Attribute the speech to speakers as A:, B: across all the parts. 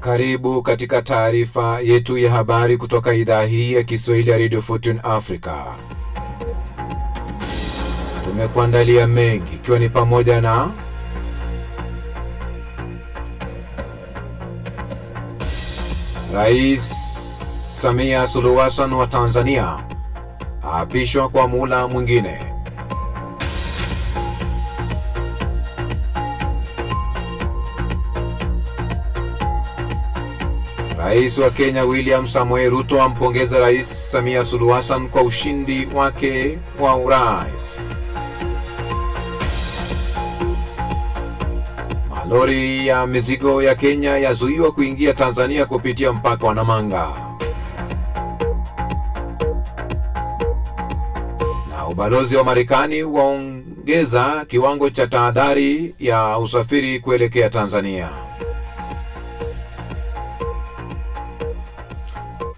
A: Karibu katika taarifa yetu ya habari kutoka idhaa hii ya Kiswahili ya Radio Fortune Africa. Tumekuandalia mengi ikiwa ni pamoja na Rais Samia Suluhu Hassan wa Tanzania aapishwa kwa muhula mwingine. Rais wa Kenya William Samoei Ruto ampongeza Rais Samia Suluhu Hassan kwa ushindi wake wa urais. Malori ya mizigo ya Kenya yazuiwa kuingia Tanzania kupitia mpaka wa Namanga. Na ubalozi wa Marekani waongeza kiwango cha tahadhari ya usafiri kuelekea Tanzania.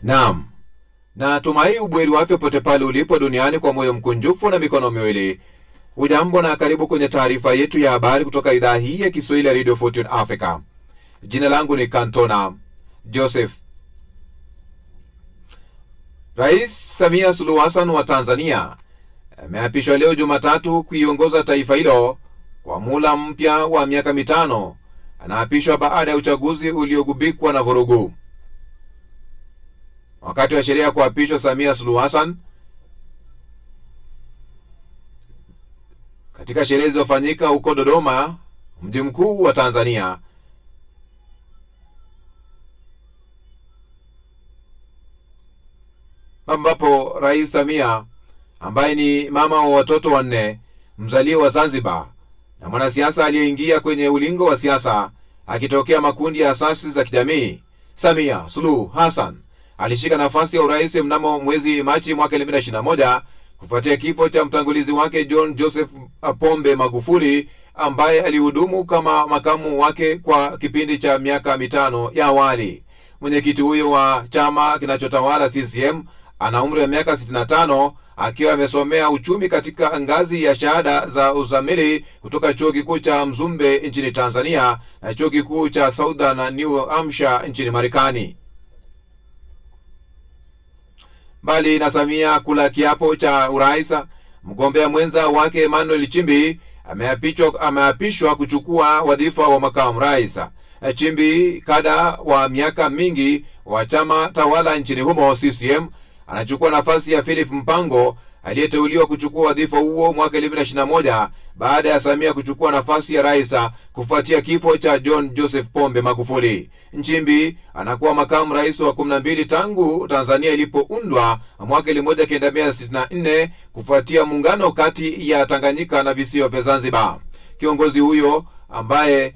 A: Naam, na tumai ubweri wa afya pote pale ulipo duniani kwa moyo mkunjufu na mikono miwili. Ujambo na karibu kwenye taarifa yetu ya habari kutoka idhaa hii ya Kiswahili ya Radio Fortune Africa. Jina langu ni Kantona Joseph. Rais Samia Suluhu Hassan wa Tanzania ameapishwa leo Jumatatu kuiongoza taifa hilo kwa muhula mpya wa miaka 5. Anaapishwa baada ya uchaguzi uliogubikwa na vurugu. Wakati wa sherehe ya kuapishwa Samia Suluhu Hassan, katika sherehe zilizofanyika huko Dodoma, mji mkuu wa Tanzania, ambapo Rais Samia ambaye ni mama wa watoto 4, mzaliwa wa Zanzibar na mwanasiasa aliyeingia kwenye ulingo wa siasa akitokea makundi ya asasi za kijamii, Samia Suluhu Hassan alishika nafasi ya urais mnamo mwezi Machi mwaka 2021 kufuatia kifo cha mtangulizi wake John Joseph Pombe Magufuli ambaye alihudumu kama makamu wake kwa kipindi cha miaka 5 ya awali. Mwenyekiti huyo wa chama kinachotawala CCM ana umri wa miaka 65 akiwa amesomea uchumi katika ngazi ya shahada za uzamili kutoka Chuo Kikuu cha Mzumbe nchini Tanzania na Chuo Kikuu cha Southern New Hampshire nchini Marekani. Mbali na Samia kula kiapo cha urais, mgombea mwenza wake Emmanuel Nchimbi ameapishwa kuchukua wadhifa wa makamu rais. Nchimbi, kada wa miaka mingi wa chama tawala nchini humo CCM, anachukua nafasi ya Philip Mpango aliyeteuliwa kuchukua wadhifa huo mwaka 2021 baada ya Samia kuchukua nafasi ya rais kufuatia kifo cha John Joseph Pombe Magufuli. Nchimbi anakuwa makamu rais wa 12 tangu Tanzania ilipoundwa mwaka 1964 kufuatia muungano kati ya Tanganyika na visiwa vya Zanzibar. Kiongozi huyo ambaye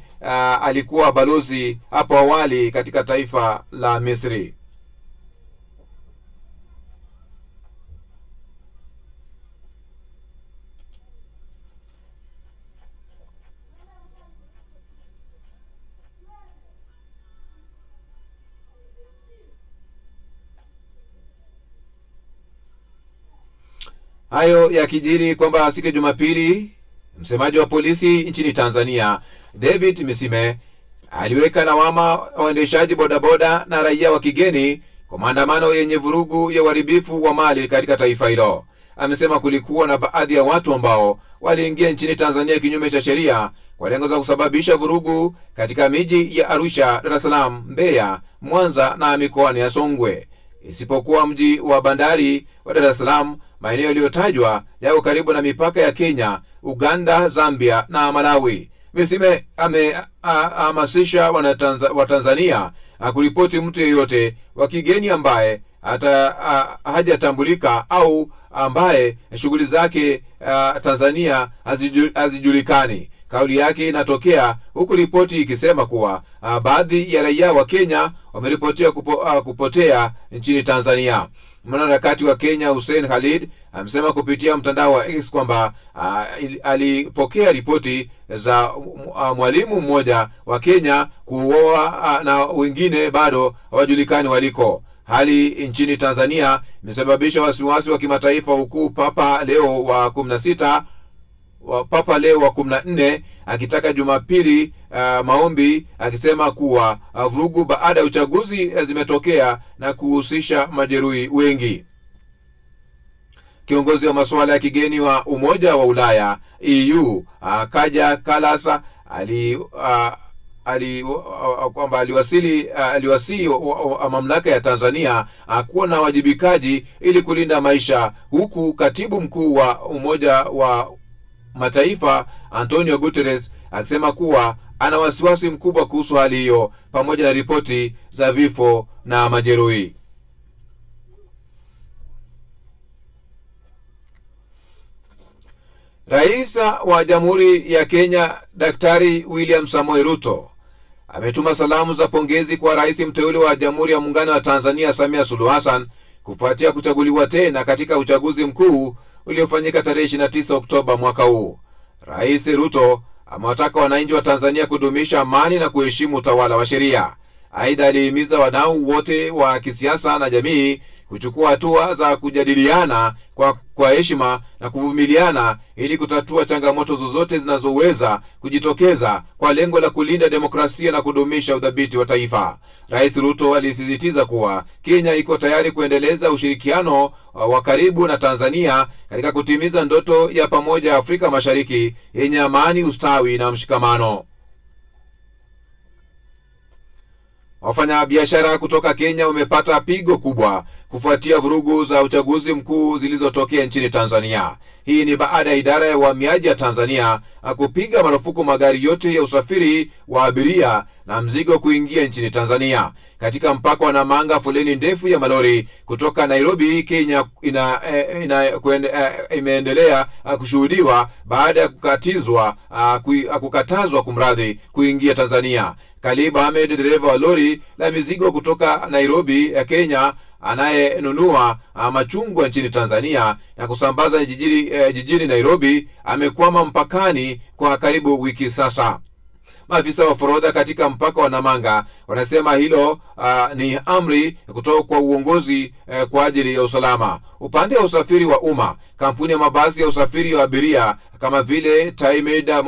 A: alikuwa balozi hapo awali katika taifa la Misri. Hayo yakijiri kwamba siku ya Jumapili, msemaji wa polisi nchini Tanzania David Misime aliweka lawama waendeshaji bodaboda na raia wa kigeni kwa maandamano yenye vurugu ya uharibifu wa mali katika taifa hilo. Amesema kulikuwa na baadhi ya watu ambao waliingia nchini Tanzania kinyume cha sheria kwa lengo la kusababisha vurugu katika miji ya Arusha, Dar es Salaam, Mbeya, Mwanza na mikoani ya Songwe, isipokuwa mji wa bandari wa Dar es Salaam. Maeneo yaliyotajwa yako karibu na mipaka ya Kenya, Uganda, Zambia na Malawi. Misime amehamasisha Watanzania kuripoti mtu yeyote wa kigeni ambaye hajatambulika au ambaye shughuli zake Tanzania hazijulikani. Kauli yake inatokea huku ripoti ikisema kuwa baadhi ya raia wa Kenya wameripotiwa kupotea nchini Tanzania. Mwanaharakati wa Kenya Hussein Khalid amesema kupitia mtandao wa X kwamba alipokea ripoti za mwalimu mmoja wa Kenya kuuawa na wengine bado hawajulikani waliko. Hali nchini Tanzania imesababisha wasiwasi wa kimataifa, huku Papa Leo wa 16 wa Papa Leo wa 14 akitaka Jumapili maombi, akisema kuwa vurugu baada ya uchaguzi zimetokea na kuhusisha majeruhi wengi. Kiongozi wa masuala ya kigeni wa Umoja wa Ulaya EU Kaja Kallas kwamba aliwasii mamlaka ya Tanzania kuwa na wajibikaji ili kulinda maisha, huku katibu mkuu wa Umoja wa Mataifa Antonio Guterres akisema kuwa ana wasiwasi mkubwa kuhusu hali hiyo, pamoja na ripoti za vifo na majeruhi. Rais wa Jamhuri ya Kenya Daktari William Samoei Ruto ametuma salamu za pongezi kwa rais mteule wa Jamhuri ya Muungano wa Tanzania Samia Suluhu Hassan kufuatia kuchaguliwa tena katika uchaguzi mkuu uliofanyika tarehe 29 Oktoba mwaka huu. Rais Ruto amewataka wananchi wa Tanzania kudumisha amani na kuheshimu utawala wa sheria. Aidha, alihimiza wadau wote wa kisiasa na jamii kuchukua hatua za kujadiliana kwa heshima na kuvumiliana ili kutatua changamoto zozote zinazoweza kujitokeza kwa lengo la kulinda demokrasia na kudumisha udhabiti wa taifa. Rais Ruto alisisitiza kuwa Kenya iko tayari kuendeleza ushirikiano wa karibu na Tanzania katika kutimiza ndoto ya pamoja ya Afrika Mashariki yenye amani, ustawi na mshikamano. Wafanyabiashara kutoka Kenya wamepata pigo kubwa kufuatia vurugu za uchaguzi mkuu zilizotokea nchini Tanzania. Hii ni baada ya idara ya uhamiaji ya Tanzania kupiga marufuku magari yote ya usafiri wa abiria na mzigo kuingia nchini Tanzania. Katika mpaka wa Namanga, foleni ndefu ya malori kutoka Nairobi, Kenya imeendelea kushuhudiwa baada ya kukatazwa kuingia Tanzania. Khalib Ahmed, dereva wa lori la mizigo kutoka Nairobi ya Kenya, anayenunua machungwa nchini Tanzania na kusambaza jijini Nairobi, amekwama mpakani kwa karibu wiki sasa. Maafisa wa forodha katika mpaka wa Namanga wanasema hilo ni amri kutoka kwa uongozi kwa ajili ya usalama. Upande wa usafiri wa umma, kampuni ya mabasi ya usafiri wa abiria kama vile Taimeda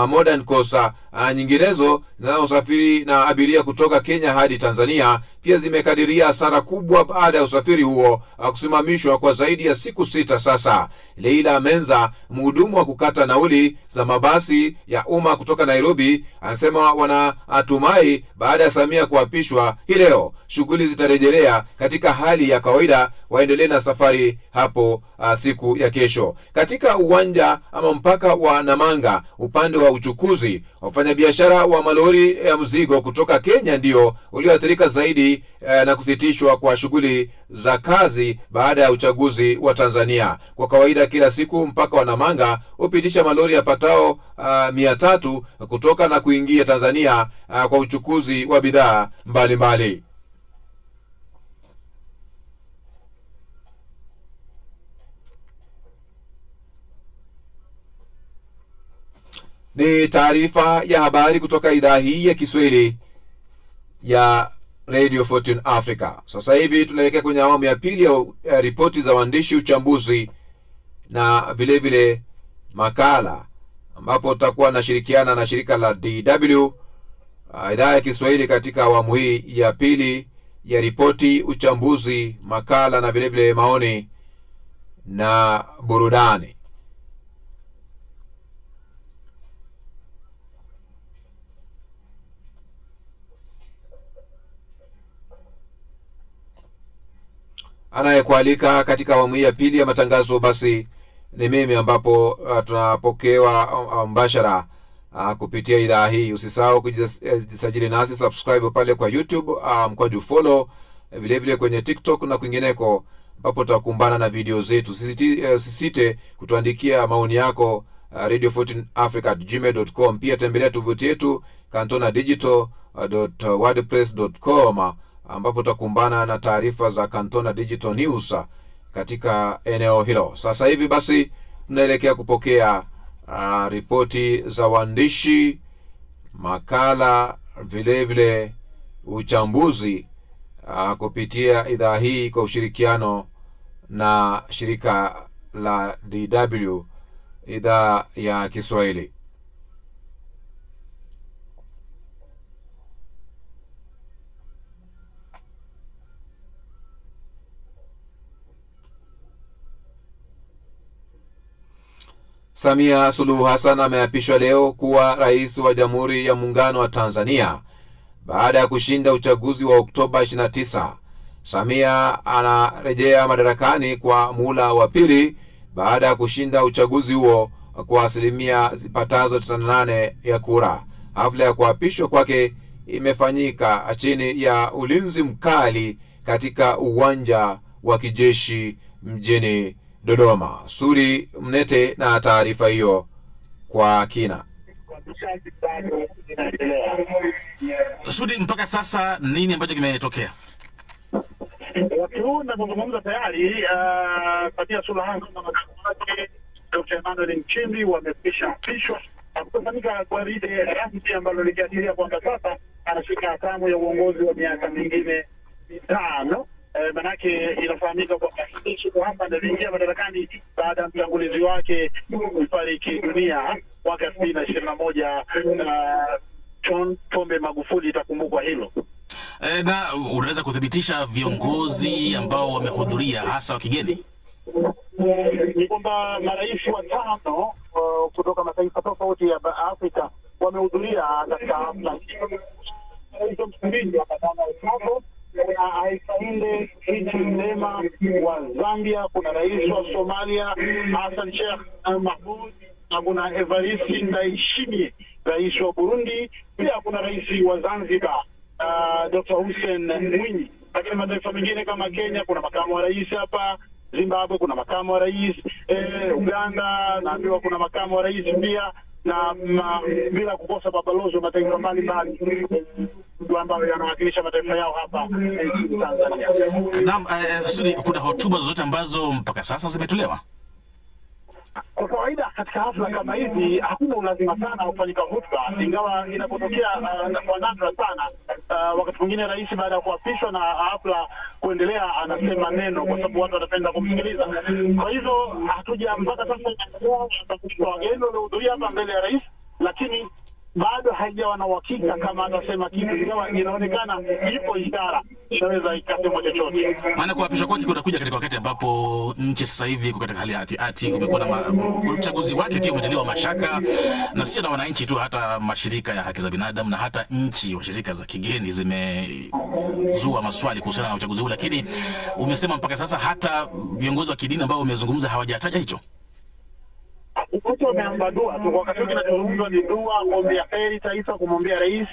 A: Modern Coast nyinginezo zinazosafiri na abiria kutoka Kenya hadi Tanzania pia zimekadiria hasara kubwa baada ya usafiri huo kusimamishwa kwa zaidi ya siku 6 sasa. Leila Menza, mhudumu wa kukata nauli za mabasi ya umma kutoka Nairobi, anasema wanatumai baada ya Samia kuapishwa hii leo shughuli zitarejelea katika hali ya kawaida, waendelee na safari hapo siku ya kesho. Katika uwanja ama mpaka wa Namanga, upande wa uchukuzi, wafanyabiashara wa malori ya mzigo kutoka Kenya ndio walioathirika zaidi na kusitishwa kwa shughuli za kazi baada ya uchaguzi wa Tanzania. Kwa kawaida kila siku mpaka wa Namanga hupitisha malori yapatao 300 kutoka na kuingia Tanzania kwa uchukuzi wa bidhaa mbalimbali. Ni taarifa ya habari kutoka idhaa hii ya Kiswahili ya Radio Fortune Africa. Sasa hivi tunaelekea kwenye awamu ya pili ya ripoti za waandishi, uchambuzi na vile vile makala, ambapo tutakuwa nashirikiana na shirika la DW idhaa ya Kiswahili katika awamu hii ya pili ya ripoti, uchambuzi, makala na vile vile maoni na burudani. Anayekualika katika awamu hii ya pili ya matangazo basi ni mimi, ambapo tunapokewa mbashara kupitia idhaa hii. Usisahau kujisajili nasi, subscribe pale kwa YouTube, mkwaju follow, vile vile kwenye TikTok na kwingineko, ambapo tutakumbana na video zetu. Usisite kutuandikia maoni yako radio14africa@gmail.com. Pia tembelea tovuti yetu cantonadigital.wordpress.com, ambapo tutakumbana na taarifa za Cantona Digital News katika eneo hilo. Sasa hivi basi tunaelekea kupokea ripoti za waandishi, makala, vile vile uchambuzi kupitia idhaa hii kwa ushirikiano na shirika la DW idhaa ya Kiswahili. Samia Suluhu Hassan ameapishwa leo kuwa rais wa Jamhuri ya Muungano wa Tanzania baada ya kushinda uchaguzi wa Oktoba 29. Samia anarejea madarakani kwa muhula wa pili baada ya kushinda uchaguzi huo kwa asilimia zipatazo 98 ya kura. Hafla ya kuapishwa kwake imefanyika chini ya ulinzi mkali katika uwanja wa kijeshi mjini Dodoma. Sudi Mnete na taarifa hiyo kwa kina.
B: Sudi, mpaka sasa nini ambacho kimetokea?
C: Watu nazungumza tayari Samia Suluhu Hassan na makamu wake Dr. Emmanuel Nchimbi wamekwisha apishwa kufanyika gwaride rasmi ambalo likiashiria kwamba sasa anashika hatamu ya uongozi wa miaka mingine 5. Manake inafahamika kwamba Suluhu Hassan aliingia madarakani baada ya mtangulizi wake kufariki dunia mwaka 2021 John Pombe Magufuli, itakumbukwa hilo.
B: Na unaweza kudhibitisha viongozi ambao wamehudhuria hasa wa kigeni?
C: Ni kwamba marais watano kutoka mataifa tofauti ya Afrika wamehudhuria katika hafla hii. Rais Msumbiji akatana hapo, kuna Hakainde Hichilema wa Zambia, kuna rais wa Somalia Hassan Sheikh Mahmoud, na kuna Evariste Ndayishimiye rais wa Burundi, pia kuna rais wa Zanzibar Dr. Hussein Mwinyi. Lakini mataifa mengine kama Kenya kuna makamu wa rais hapa, Zimbabwe kuna makamu wa rais, Uganda naambiwa kuna makamu wa rais pia, na bila kukosa mabalozi wa mataifa mbalimbali ambao yanawakilisha mataifa yao hapa nchini Tanzania.
B: Naam, Sudi, kuna hotuba zote ambazo mpaka sasa zimetolewa?
C: Kwa kawaida katika hafla kama hizi hakuna ulazima sana kufanyika hotuba, ingawa inapotokea kwa nadra sana. Wakati mwingine rais baada ya kuapishwa na hafla kuendelea anasema neno kwa sababu watu wanapenda kumsikiliza. Kwa hivyo hatuja mpaka sasa wageni waliohudhuria hapa mbele ya rais, lakini bado haijawa na uhakika kama atasema kitu, ingawa inaonekana ipo ishara inaweza ikasema chochote.
B: Maana kuapishwa kwake kunakuja katika wakati ambapo nchi sasa hivi iko katika hali ya hati. Kumekuwa na uchaguzi wake pia umetiliwa mashaka, na sio na wananchi tu, hata mashirika ya haki za binadamu na hata nchi washirika za kigeni zimezua maswali kuhusiana na uchaguzi huu. Lakini umesema mpaka sasa hata viongozi wa kidini ambao umezungumza hawajataja hicho.
C: Wote wameomba dua tu. Wakati kinachozungumzwa ni dua, kuombea heri taifa, kumwombea rais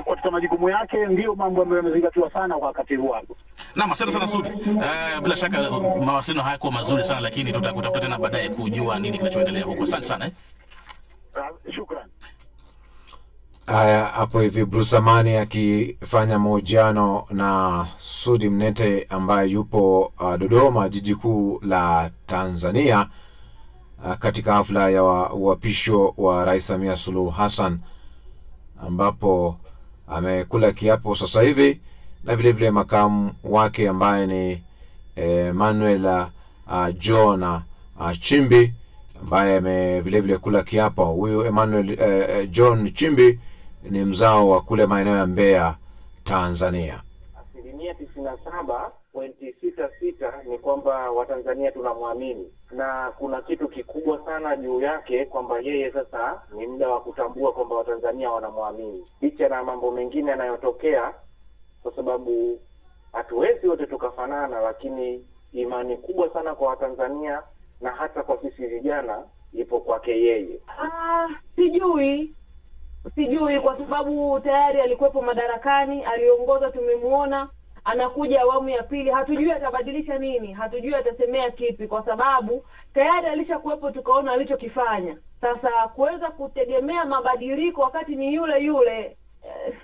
C: katika majukumu yake, ndio mambo ambayo yamezingatiwa sana kwa wakati huu hapo.
B: Naam, asante sana Sudi. Bila shaka mawasiliano hayakuwa mazuri sana, lakini tutakutafuta tena baadaye kujua nini kinachoendelea huko. Asante sana.
C: Shukrani.
A: Haya, hapo hivi Bruce Amani akifanya mahojiano na Sudi Mnete ambaye yupo Dodoma, jiji kuu la Tanzania, katika hafla ya uapisho wa Rais Samia Suluhu Hassan, ambapo amekula kiapo sasa hivi, na vile vile makamu wake ambaye ni Emmanuel John Nchimbi ambaye vile vile kula kiapo. Huyu Emmanuel John Nchimbi ni mzao wa kule maeneo ya Mbeya, Tanzania.
D: 97.66 ni kwamba Watanzania tunamwamini, na kuna kitu kikubwa sana juu yake kwamba yeye sasa ni muda wa kutambua kwamba Watanzania wanamwamini licha na mambo mengine yanayotokea, kwa sababu hatuwezi wote tukafanana, lakini imani kubwa sana kwa Watanzania na hata kwa sisi vijana ipo kwake yeye.
E: Sijui kwa sababu tayari alikuwepo madarakani, aliongoza, tumemuona. Anakuja awamu ya pili, hatujui atabadilisha nini, hatujui atasemea kipi, kwa sababu tayari alishakuwepo, tukaona alichokifanya. Sasa kuweza kutegemea mabadiliko wakati ni yule yule,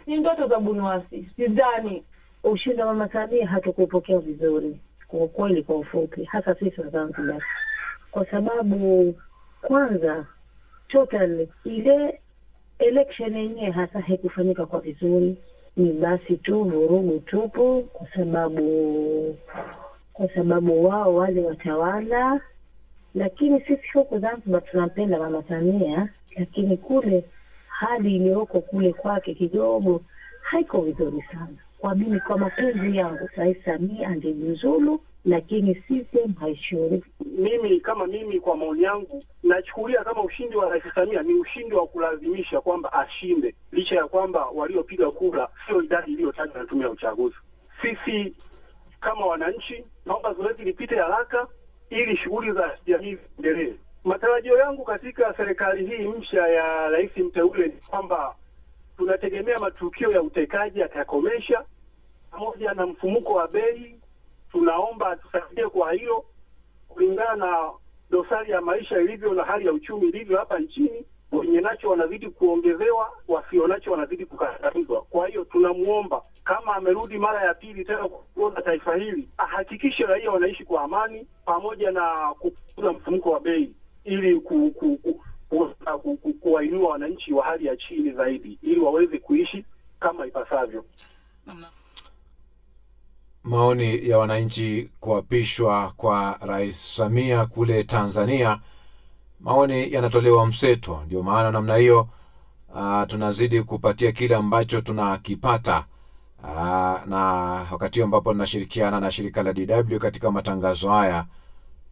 E: ni ndoto za bunwasi. Sidhani.
F: Ushindi wa Mama Samia hatukupokea vizuri kwa kweli, kwa ufupi, hasa sisi wa Zanzibar, kwa sababu kwanza total ile election yenyewe hasa haikufanyika kwa vizuri. Ni basi tu vurugu tupu, kwa sababu wao wale watawala Lakini sisi huku Zanzibar tunampenda Mama Samia, lakini kule hali iliyoko kule kwake kidogo haiko vizuri sana. Kwa mimi, kwa mapenzi yangu, Rais Samia angejiuzulu, lakini system haishauri.
C: Mimi kwa maoni yangu nachukulia kama ushindi wa Rais Samia ni ushindi wa kulazimisha kwamba ashinde, licha ya kwamba waliopiga kura sio idadi iliyotajwa na tume ya uchaguzi. Sisi kama wananchi, naomba zoezi lipite haraka ili shughuli za jamii ziendelee. Matarajio yangu katika serikali hii mpya ya rais mteule ni kwamba tunategemea matukio ya utekaji yatakomesha, pamoja na mfumuko wa bei. Tunaomba tusaidie kwa hilo, kulingana na dosari ya maisha ilivyo na hali ya uchumi ilivyo hapa nchini. Wenye nacho wanazidi kuongezewa, wasio nacho wanazidi kukandamizwa. Kwa hiyo tunamuomba, kama amerudi mara ya pili tena kuongoza taifa hili, ahakikishe raia wanaishi kwa amani, pamoja na kupunguza mfumuko wa bei, ili kuwainua wananchi wa hali ya chini zaidi, ili waweze kuishi kama ipasavyo.
A: Maoni ya wananchi kuapishwa kwa Rais Samia kule Tanzania, maoni yanatolewa mseto. Ndio maana namna hiyo tunazidi kupatia kile ambacho tunakipata, na wakati ambapo tunashirikiana na shirika la DW katika matangazo haya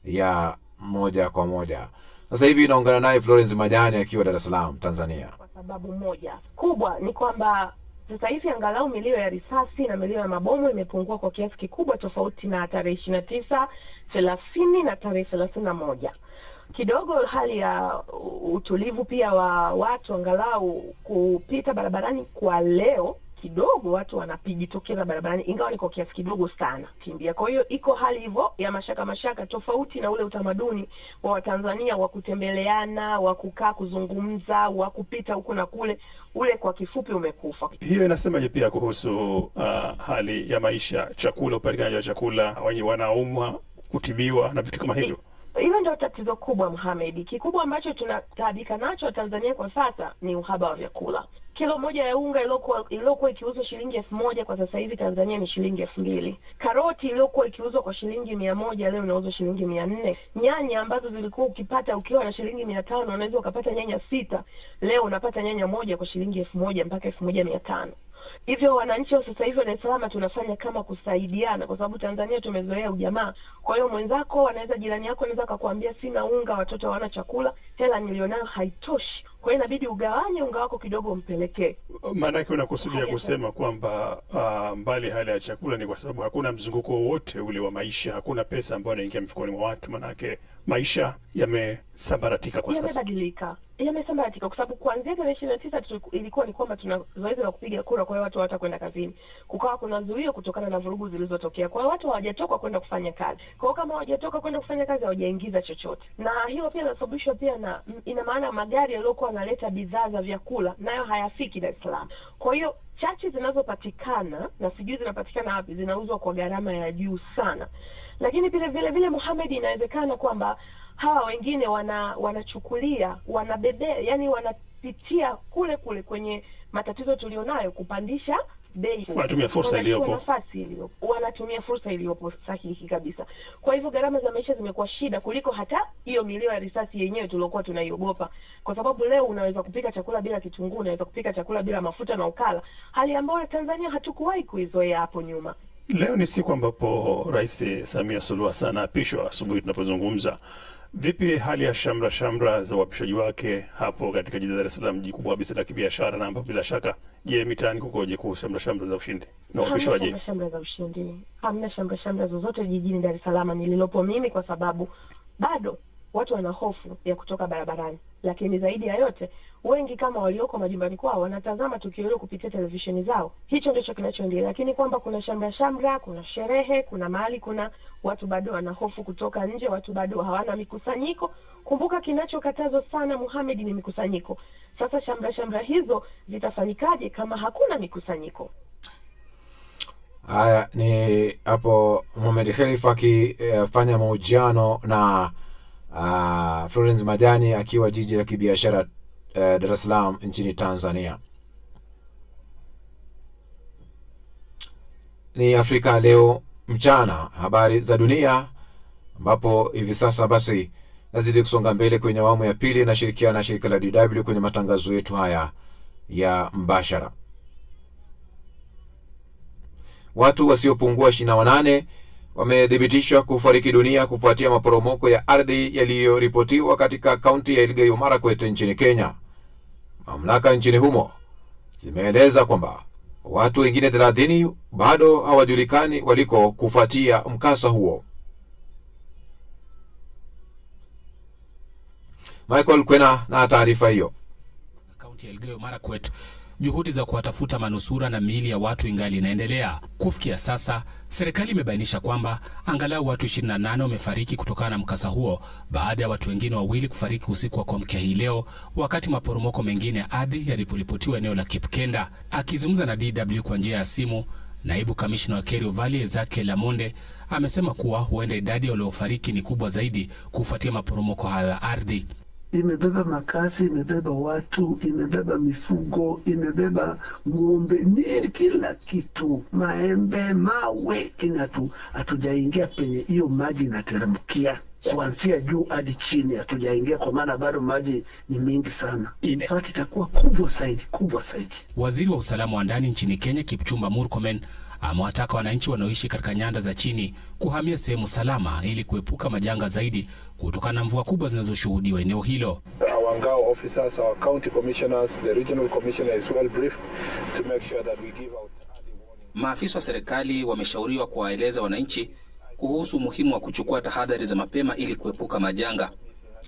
A: ya moja kwa moja. Sasa hivi naungana naye Florence Majani akiwa Dar es Salaam, Tanzania.
E: Kwa sababu moja kubwa ni kwamba sasa hivi angalau milio ya risasi na milio ya mabomu imepungua kwa kiasi kikubwa, tofauti na tarehe 29, 30 na tarehe 31. Kidogo hali ya utulivu pia wa watu angalau kupita barabarani kwa leo, kidogo watu wanapijitokeza barabarani, ingawa ni kwa kiasi kidogo sana kimbia. Kwa hiyo iko hali hivyo ya mashaka, tofauti na ule utamaduni wa Watanzania wa kutembeleana, wa kukaa kuzungumza, wa kupita huku na kule. Ule kwa kifupi umekufa.
G: Hiyo inasemaje pia kuhusu hali ya maisha, chakula, upatikanaji wa chakula, wenye wanaumwa kutibiwa na vitu kama hivyo?
E: Hilo ndio tatizo kubwa, Mohamed. Kikubwa ambacho tunataabika nacho Tanzania kwa sasa ni uhaba wa vyakula. Kilo moja ya unga iliyokuwa ikiuzwa shilingi 1000 kwa sasa hivi Tanzania ni shilingi 2000. Karoti iliyokuwa ikiuzwa kwa shilingi 100 leo inauzwa shilingi 400. Nyanya ambazo zilikuwa ukipata ukiwa na shilingi 500 unaweza ukapata nyanya 6, leo unapata nyanya moja kwa shilingi 1000 mpaka 1500. Hivyo wananchi wa sasa hivi wa Dar es Salaam tunafanya kama kusaidiana, kwa sababu Tanzania tumezoea ujamaa. Kwa hiyo mwenzako anaweza, jirani yako anaweza akakwambia sina unga, watoto hawana chakula, hela nilionayo haitoshi, kwa hiyo inabidi ugawanye unga wako kidogo umpelekee.
G: Maana yake unakusudia kusema kwamba mbali hali ya chakula ni kwa sababu hakuna mzunguko wowote ule wa maisha, hakuna pesa ambayo inaingia mfukoni mwa watu, maana yake maisha yamesambaratika kwa sasa.
E: Yamesambaratika kwa sababu kuanzia tarehe 29 ilikuwa ni kwamba tuna zoezi la kupiga kura, kwa hiyo watu hawatakwenda kazini. Kukawa kuna zuio kutokana na vurugu zilizotokea. Kwa hiyo watu hawajatoka kwenda kufanya kazi. Kwa hiyo kama hawajatoka kwenda kufanya kazi hawajaingiza chochote. Na hilo pia linasababishwa pia na, ina maana magari yaliyokuwa yanaleta bidhaa za vyakula nayo hayafiki Dar es Salaam. Kwa hiyo chache zinazopatikana, na sijui zinapatikana wapi, zinauzwa kwa gharama ya juu sana. Lakini vile Mohamed, inawezekana kwamba hawa wengine wanachukulia, wanabebea, yani wanapitia kule kwenye matatizo tulionayo kupandisha bei.
G: Wanatumia fursa iliyopo.
E: Wanatumia fursa iliyopo sahihi kabisa. Kwa hivyo gharama za maisha zimekuwa shida kuliko hata hiyo milio ya risasi yenyewe tuliokuwa tunaiogopa. Kwa sababu leo unaweza kupika chakula bila kitunguu, unaweza kupika chakula bila mafuta na ukala. Hali ambayo Tanzania hatukuwahi kuizoea hapo nyuma.
G: Leo ni siku ambapo Rais Samia Suluhu Hassan apishwa asubuhi tunapozungumza. Vipi hali ya shamra za uapishaji wake hapo katika jiji la Dar es Salaam, mji kubwa kabisa la kibiashara, na ambapo bila shaka, je, mitaani kukoje kuhusu shamra za ushindi na uapishwaji?
E: Hamna shamra za ushindi. Hamna shamra zozote jijini Dar es Salaam nililopo mimi, kwa sababu bado watu wana hofu ya kutoka barabarani. Lakini zaidi ya yote, wengi kama walioko majumbani kwao wanatazama tukio hilo kupitia televisheni zao. Hicho ndicho kinachoendelea. Lakini kwamba kuna shamra, kuna sherehe, kuna mahali, kuna watu bado wana hofu kutoka nje, watu bado hawana mikusanyiko. Kumbuka kinachokatazwa sana, Mohamed, ni mikusanyiko. Sasa shamra hizo zitafanyikaje kama hakuna mikusanyiko?
A: Haya ni hapo Mohamed Khalifa akifanya mahojiano na Florence Majani akiwa jiji la kibiashara Dar es Salaam nchini Tanzania. Ni Afrika Leo mchana, habari za dunia, ambapo hivi sasa basi nazidi kusonga mbele kwenye awamu ya pili na shirikiana na shirika la DW kwenye matangazo yetu haya ya mbashara. Watu wasiopungua 28 wamethibitishwa kufariki dunia kufuatia maporomoko ya ardhi yaliyoripotiwa katika kaunti ya Elgeyo Marakwet nchini Kenya. Mamlaka nchini humo zimeeleza kwamba watu wengine 30 bado hawajulikani waliko kufuatia mkasa huo. Michael Kwena na taarifa hiyo.
H: Kaunti ya Elgeyo Marakwet, juhudi za kuwatafuta manusura na miili ya watu ingali inaendelea. Kufikia sasa, serikali imebainisha kwamba angalau watu 28 wamefariki kutokana na mkasa huo, baada ya watu wengine 2 kufariki usiku wa kuamkia hii leo, wakati maporomoko mengine ya ardhi yaliporipotiwa eneo la Cape Kenda. Akizungumza na DW kwa njia ya simu, naibu kamishna wa Kerio Valley Ezekiel Lamonde amesema kuwa huenda idadi ya waliofariki ni kubwa zaidi kufuatia maporomoko hayo ya ardhi.
I: Imebeba makazi, imebeba watu, imebeba mifugo, imebeba ng'ombe, ni kila kitu, maembe, mawe. Hatujaingia penye hiyo maji inateremkia kuanzia juu hadi chini, hatujaingia kwa maana bado maji ni mingi sana. In fact itakuwa kubwa zaidi.
H: Waziri wa usalama wa ndani nchini Kenya Kipchumba Murkomen amewataka wananchi wanaoishi katika nyanda za chini kuhamia sehemu salama ili kuepuka majanga zaidi kutokana na mvua kubwa zinazoshuhudiwa eneo hilo.
J: Our Ngao officers, our county commissioners, the regional commissioner is well briefed to make sure that we give out early warning.
K: Maafisa wa serikali wameshauriwa kuwaeleza wananchi kuhusu umuhimu wa kuchukua tahadhari za mapema ili kuepuka majanga.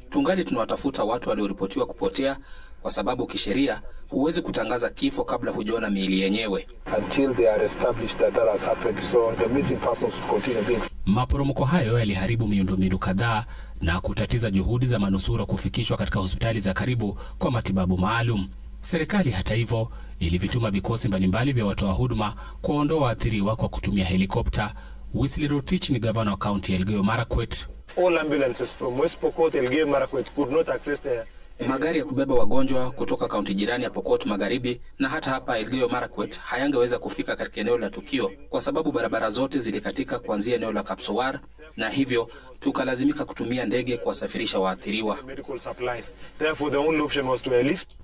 K: Tungali tunawatafuta watu walioripotiwa kupotea kwa sababu kisheria huwezi kutangaza kifo kabla hujaona miili yenyewe.
J: Until they are established that has happened, so the missing persons continue being.
H: Maporomoko hayo yaliharibu miundombinu kadhaa na kutatiza juhudi za manusura kufikishwa katika hospitali za karibu kwa matibabu maalum. Serikali hata hivyo ilivituma vikosi mbalimbali vya watoa huduma kuondoa waathiriwa kwa kutumia helikopta. Wesley Rotich ni gavana wa kaunti ya Elgeyo Marakwet.
L: All ambulances from West Pokot, Elgeyo Marakwet could not access the
K: magari ya kubeba wagonjwa kutoka kaunti jirani ya Pokot Magharibi na hata hapa Elgeyo Marakwet hayangeweza kufika katika eneo la tukio kwa sababu barabara zote zilikatika kuanzia eneo la Kapsowar, na hivyo tukalazimika kutumia ndege kuwasafirisha waathiriwa.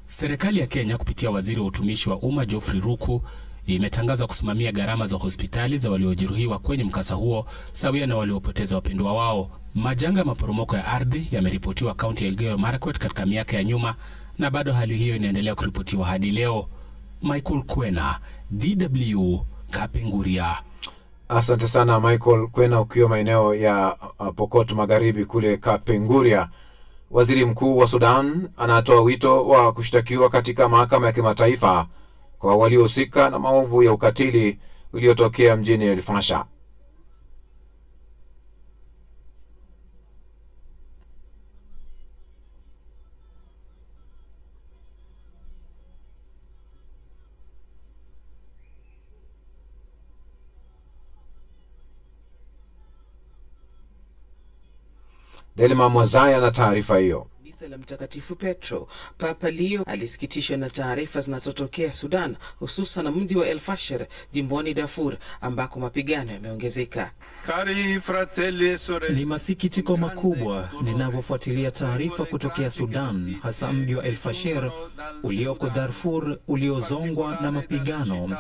H: Serikali ya Kenya kupitia waziri wa utumishi wa umma Geoffrey Ruku imetangaza kusimamia gharama za hospitali za waliojeruhiwa kwenye mkasa huo sawia na waliopoteza wapendwa wao. Majanga ya maporomoko ya ardhi yameripotiwa kaunti ya Elgeyo Marakwet katika miaka ya nyuma na bado hali hiyo inaendelea kuripotiwa hadi leo. Michael Kwena, DW, Kapenguria.
A: Asante sana Michael Kwena ukiwa maeneo ya Pokot Magharibi kule Kapenguria. Waziri Mkuu wa Sudan anatoa wito wa kushtakiwa katika mahakama ya kimataifa kwa waliohusika na maovu ya ukatili uliotokea mjini El Fasher. Delima Mwazaya na taarifa hiyo.
M: La Mtakatifu Petro, Papa Leo alisikitishwa na taarifa zinazotokea Sudan, hususan mji wa El Fasher jimboni Darfur ambako mapigano yameongezeka.
N: Ni masikitiko makubwa ninavyofuatilia taarifa kutokea Sudan, hasa mji wa El Fasher ulioko Darfur uliozongwa na mapigano,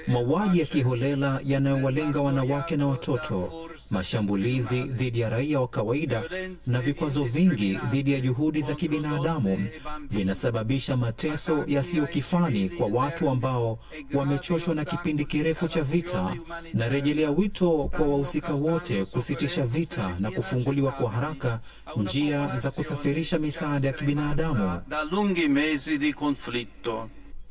N: mauaji ya kiholela yanayowalenga wanawake na watoto, mashambulizi dhidi ya raia wa kawaida na vikwazo vingi dhidi ya juhudi za kibinadamu vinasababisha mateso yasiyo kifani kwa watu ambao wamechoshwa na kipindi kirefu cha vita. Na rejelea wito kwa wahusika wote kusitisha vita na kufunguliwa kwa haraka njia za kusafirisha misaada ya kibinadamu.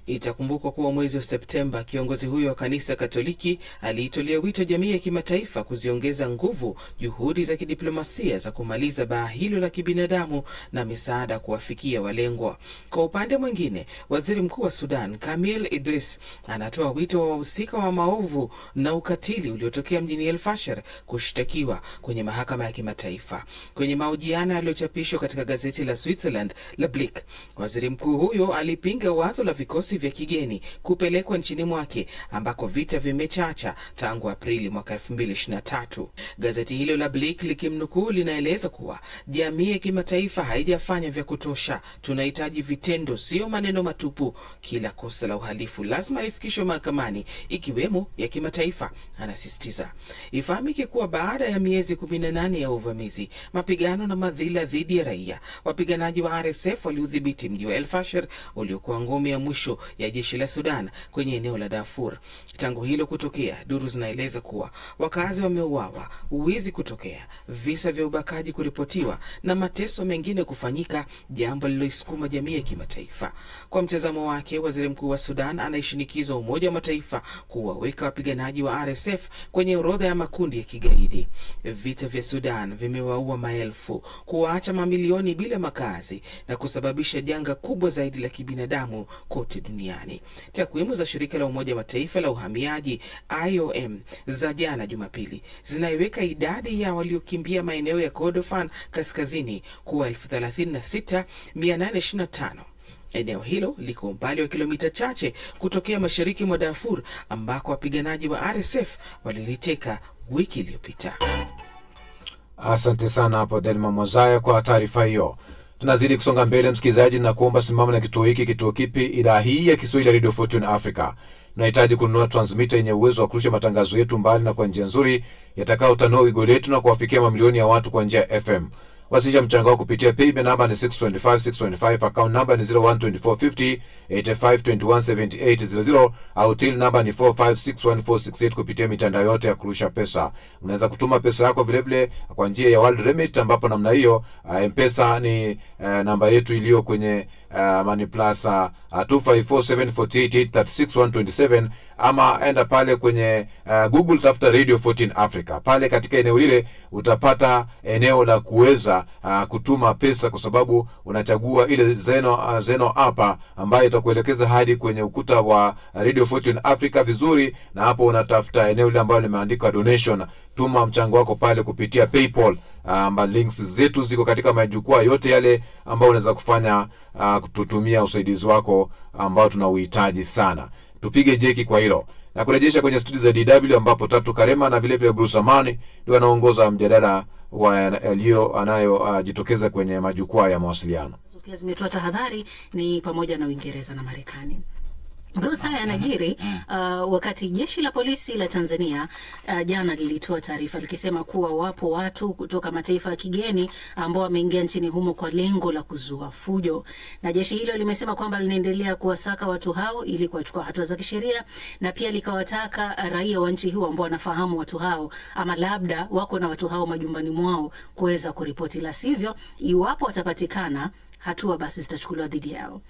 M: Itakumbukwa kuwa mwezi wa Septemba kiongozi huyo wa kanisa Katoliki aliitolea wito jamii ya kimataifa kuziongeza nguvu juhudi za kidiplomasia za kumaliza baa hilo la kibinadamu na misaada kuwafikia walengwa. Kwa upande mwingine, waziri mkuu wa Sudan Kamil Idris anatoa wito wa wahusika wa maovu na ukatili uliotokea mjini El Fasher kushtakiwa kwenye mahakama ya kimataifa. Kwenye mahojiano yaliyochapishwa katika gazeti la Switzerland la Blick, waziri mkuu huyo alipinga wazo la vikosi vikosi vya kigeni kupelekwa nchini mwake ambako vita vimechacha tangu Aprili mwaka 2023. Gazeti hilo la Blick likimnukuu linaeleza kuwa jamii ya kimataifa haijafanya vya kutosha. Tunahitaji vitendo, sio maneno matupu. Kila kosa la uhalifu lazima lifikishwe mahakamani, ikiwemo ya kimataifa, anasisitiza. Ifahamike kuwa baada ya miezi 18 ya uvamizi, mapigano na madhila dhidi ya raia, wapiganaji wa RSF waliudhibiti mji wa El Fasher uliokuwa ngome ya mwisho ya jeshi la Sudan kwenye eneo la Darfur. Tangu hilo kutokea, duru zinaeleza kuwa wakazi wameuawa, uwizi kutokea, visa vya ubakaji kuripotiwa na mateso mengine kufanyika, jambo lililoisukuma jamii ya kimataifa. Kwa mtazamo wake, waziri mkuu wa Sudan anaishinikiza Umoja wa Mataifa kuwaweka wapiganaji wa RSF kwenye orodha ya makundi ya kigaidi. Vita vya Sudan vimewaua maelfu, kuwaacha mamilioni bila makazi na kusababisha janga kubwa zaidi la kibinadamu kote duniani. Takwimu za shirika la Umoja wa Mataifa la uhamiaji IOM za jana Jumapili zinaiweka idadi ya waliokimbia maeneo ya Kordofan kaskazini kuwa 36,825. Eneo hilo liko umbali wa kilomita chache kutokea mashariki mwa Darfur ambako wapiganaji wa RSF waliliteka wiki iliyopita.
A: Asante sana hapo Delma Mozaya kwa taarifa hiyo. Tunazidi kusonga mbele msikilizaji, na kuomba simama na kituo hiki. Kituo kipi? Idhaa hii ya Kiswahili ya Radio Fortune Africa. Tunahitaji kununua transmitter yenye uwezo wa kurusha matangazo yetu mbali na kwa njia nzuri yatakao tanua wigo letu na kuwafikia mamilioni ya watu kwa njia ya FM. Wasilisha mchango wako kupitia paybill namba ni 625 account namba ni 01245085217800 au till namba ni 456146 kupitia mitandao yote ya kurusha pesa. Unaweza kutuma pesa yako vile vile kwa njia ya World Remit, ambapo namna hiyo M-Pesa ni namba yetu iliyo kwenye Money Plus 254748836127, ama enda pale kwenye Google tafuta Radio 14 Africa. Pale katika eneo lile utapata eneo la kuweza kutuma pesa, kwa sababu unachagua ile Zeno hapa ambayo itakuelekeza hadi kwenye ukuta wa Radio 14 Africa vizuri, na hapo unatafuta eneo lile ambalo limeandikwa donation. Tuma mchango wako pale kupitia PayPal. Links zetu ziko katika majukwaa yote yale ambao unaweza kufanya kututumia usaidizi wako ambao tunauhitaji sana. Tupige jeki kwa hilo na kurejesha kwenye studio za DW ambapo Tatu Karema na vile vile Bruce Amani ndio wanaongoza mjadala anayojitokeza kwenye majukwaa ya mawasiliano.
O: Pia zimetoa tahadhari ni pamoja na Uingereza na Marekani. Bruce, haya yanajiri wakati jeshi la polisi la Tanzania jana lilitoa taarifa likisema kuwa wapo watu kutoka mataifa ya kigeni ambao wameingia nchini humo kwa lengo la kuzua fujo, na jeshi hilo limesema kwamba linaendelea kuwasaka watu hao ili kuwachukua hatua za kisheria, na pia likawataka raia wa nchi hiyo ambao wanafahamu watu hao ama labda wako na watu hao majumbani mwao kuweza kuripoti, la sivyo iwapo watapatikana hatua basi zitachukuliwa dhidi yao.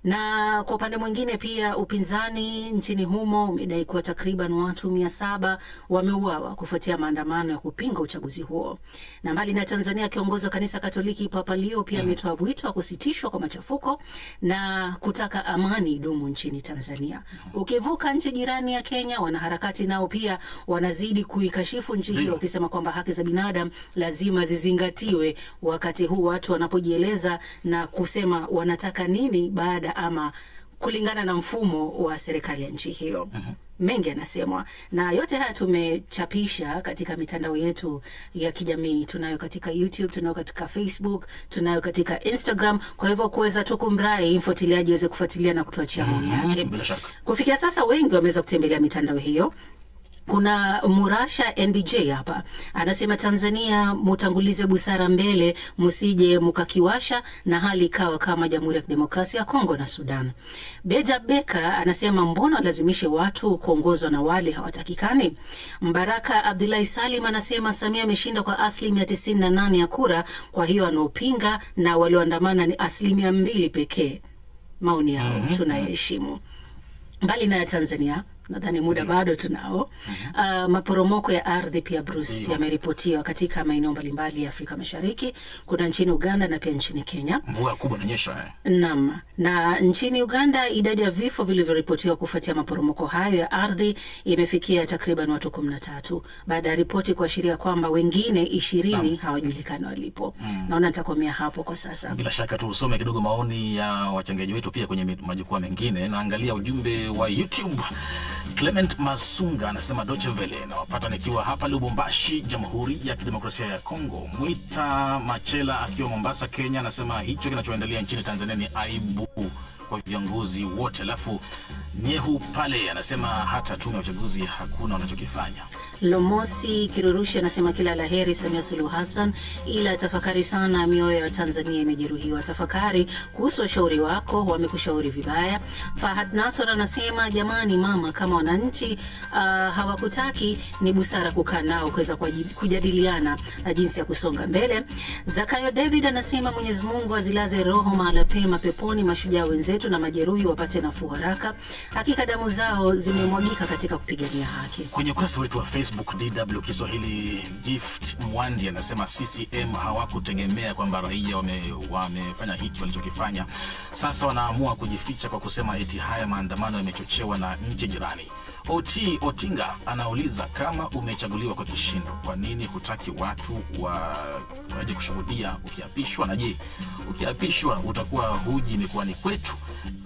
O: Na kwa upande mwingine pia upinzani nchini humo umedai kuwa takriban watu 700 wameuawa kufuatia maandamano ya kupinga uchaguzi huo. Na mbali na Tanzania, kiongozi wa kanisa Katoliki Papa Leo pia ametoa wito wa kusitishwa kwa machafuko na kutaka amani idumu nchini Tanzania. Ukivuka nchi jirani ya Kenya, wanaharakati nao pia wanazidi kuikashifu nchi hiyo wakisema kwamba haki za binadamu lazima zizingatiwe wakati huu watu wanapojieleza na kusema wanataka nini baada ama kulingana na mfumo wa serikali ya nchi hiyo. Mengi yanasemwa, na yote haya tumechapisha katika mitandao yetu ya kijamii. Tunayo katika YouTube, tunayo katika Facebook, tunayo katika Instagram. Kwa hivyo kuweza tu kumrai mfuatiliaji aweze kufuatilia na kutuachia maoni yake. Kufikia sasa wengi wameweza kutembelea mitandao hiyo. Kuna Murasha NBJ hapa anasema, Tanzania mutangulize busara mbele, musije mukakiwasha na hali ikawa kama Jamhuri ya Kidemokrasia ya Kongo na Sudan. Beja Beka anasema, mbona lazimishe watu kuongozwa na wale hawatakikani? Mbaraka Abdullahi Salim anasema, Samia ameshinda kwa 98% ya kura, kwa hiyo anaopinga na walioandamana ni 2% pekee. Maoni yao tunayaheshimu. Mbali na Tanzania, nadhani muda bado tunao. Maporomoko ya ardhi pia Bruce yameripotiwa katika maeneo mbalimbali ya Afrika Mashariki. Kuna nchini Uganda na pia nchini Kenya.
B: Mvua kubwa inanyesha.
O: Naam. Na nchini Uganda, idadi ya vifo vilivyoripotiwa kufuatia maporomoko hayo ya ardhi imefikia takriban watu 13 baada ya ripoti kuashiria kwamba wengine 20 hawajulikani walipo. Naona nitakomea hapo kwa sasa.
B: Bila shaka tusome kidogo maoni ya wachangiaji wetu pia kwenye majukwaa mengine. Naangalia ujumbe wa YouTube. Clement Masunga anasema Deutsche Welle, nawapata nikiwa hapa Lubumbashi, Jamhuri ya Kidemokrasia ya Kongo. Mwita Machela akiwa Mombasa, Kenya, anasema hicho kinachoendelea nchini Tanzania ni aibu kwa viongozi wote. Alafu Nyehu pale anasema hata tume ya uchaguzi hakuna wanachokifanya.
O: Lomosi Kirurushi anasema kila laheri Samia Suluhu Hassan, ila tafakari sana, mioyo ya Tanzania imejeruhiwa. Tafakari kuhusu washauri wako, wamekushauri vibaya. Fahad Nasor anasema jamani mama, kama wananchi hawakutaki, ni busara kukaa nao kuweza kujadiliana jinsi ya kusonga mbele. Zakayo David anasema Mwenyezi Mungu azilaze roho mahala pema peponi mashujaa wenzetu na majeruhi wapate nafuu haraka. Hakika damu zao zimemwagika katika kupigania haki.
B: Kwenye ukurasa wetu wa Facebook DW Kiswahili, Gift Mwandi anasema CCM hawakutegemea kwamba raia wamefanya hiki walichokifanya. Sasa wanaamua kujificha kwa kusema eti haya maandamano yamechochewa na nchi jirani. Otinga anauliza kama umechaguliwa kwa kishindo, kwa nini hutaki watu waje kushuhudia ukiapishwa? Na je, ukiapishwa utakuwa huji mikoani kwetu?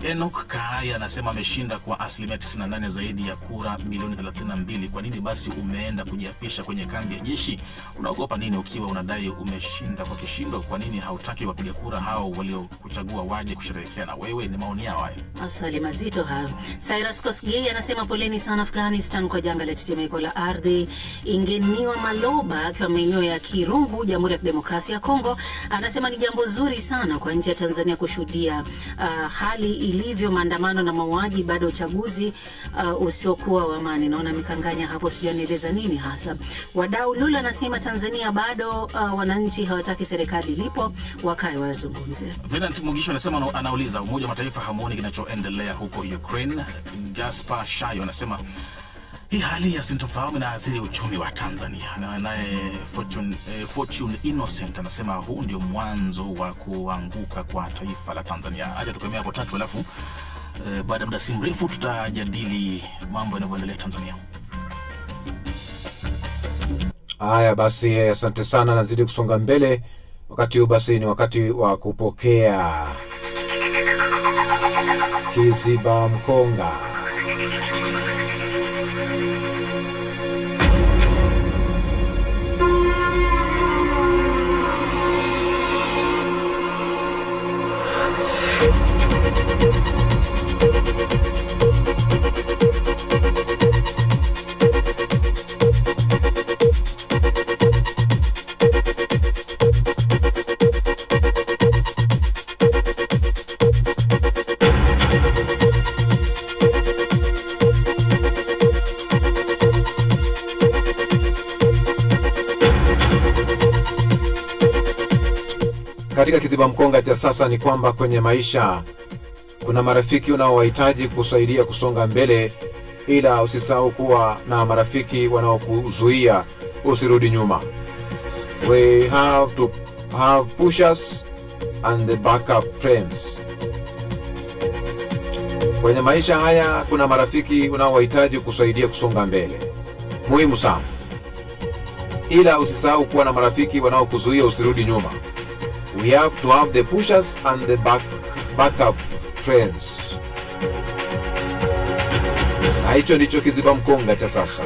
B: Enoch Kahaya anasema ameshinda kwa asilimia 98 zaidi ya kura milioni 32. Kwa nini basi umeenda kujiapisha kwenye kambi ya jeshi? Unaogopa nini ukiwa unadai umeshinda kwa kishindo? Kwa nini hautaki wapiga kura hao waliokuchagua waje kusherehekea na wewe? Ni maoni yao haya.
O: Maswali mazito hayo. Cyrus Kosgei anasema poleni sana Afghanistan kwa janga la tetemeko la ardhi. Ingeniwa Maloba akiwa maeneo ya Kirungu, Jamhuri ya Kidemokrasia ya Kongo, anasema ni jambo zuri sana kwa nchi ya Tanzania kushuhudia hali ilivyo, maandamano na mauaji baada ya uchaguzi usiokuwa wa amani. Naona mikanganya hapo, sijui nieleza nini hasa. Wadau Lula anasema Tanzania bado wananchi hawataki serikali ilipo, wakae wazungumze.
B: Venant Mugisho anasema anauliza Umoja wa Mataifa hamuoni kinachoendelea huko Ukraine. Gaspar Shayo anasema hii hali ya sintofahamu inaathiri uchumi wa Tanzania. Naye Fortune Innocent anasema huu ndio mwanzo wa kuanguka kwa taifa la Tanzania. Acha tukomea hapo tatu, alafu baada ya muda si mrefu tutajadili mambo yanavyoendelea Tanzania.
A: Haya basi, asante sana, nazidi kusonga mbele. Wakati huu basi ni wakati wa kupokea Kiziba Mkonga. Katika Kiziba Mkonga cha sasa ni kwamba kwenye maisha kuna marafiki unaowahitaji kusaidia kusonga mbele, ila usisahau kuwa na marafiki wanaokuzuia usirudi nyuma. We have to have pushers and the backup friends. Kwenye maisha haya kuna marafiki unaowahitaji kusaidia kusonga mbele, muhimu sana, ila usisahau kuwa na marafiki wanaokuzuia usirudi nyuma. We have to have the pushers and the backup friends. Na hicho ndicho Kiziba Mkonga cha sasa.